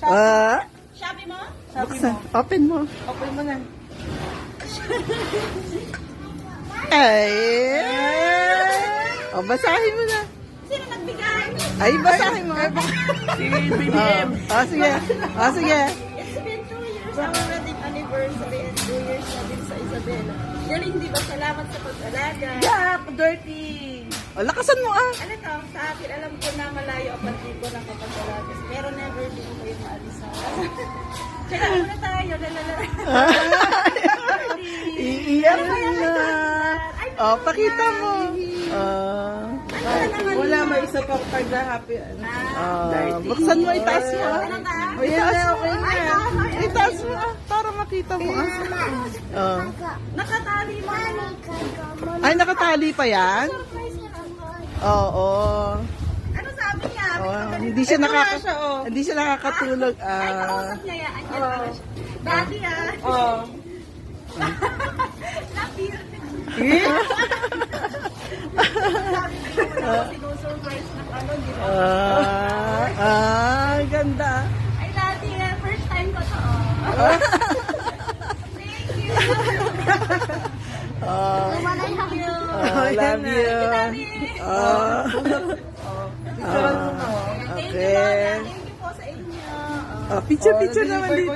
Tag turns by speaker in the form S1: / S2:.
S1: Shopee mo?
S2: Buksan. Open mo.
S1: Open mo na.
S2: Ay! O, basahin mo na.
S1: Sino nagbigay?
S2: Ay, basahin mo.
S1: Si BBM.
S2: Sige. Sige.
S1: It's been 2 years our wedding anniversary and 2 years na din sa Isabela. Yan hindi ba salamat sa pag-alaga? Yuck! Dirty!
S2: O, lakasan mo ah.
S1: Ano to? Sa akin, alam ko na malayo ang pag-ibo ng kapag-alaga. Pero never din ko kayo maalis sa Kaya ano na tayo? Lalala.
S2: Iiyak na. O, pakita mo.
S1: Wala, may isa pang card na happy.
S2: Buksan mo, itaas mo.
S1: Ano na?
S2: Itaas mo.
S1: Ay,
S2: Itaas mo para makita mo.
S1: nakatali mo.
S2: Ay, nakatali pa yan?
S1: Surprise na ako.
S2: Oo.
S1: Ano sabi niya?
S2: Hindi siya hindi siya nakakatulog.
S1: Ay, kausap niya yan. Andiyan pa na siya. Daddy Love you. Sabi ko, sinusurprise ng ano, di ba?
S2: Ganda.
S1: Ay, Daddy, first time ko to. Thank you. Love you.
S2: Love you.
S1: Thank you, Lola. Thank you po sa inyo.
S2: Picture naman dito.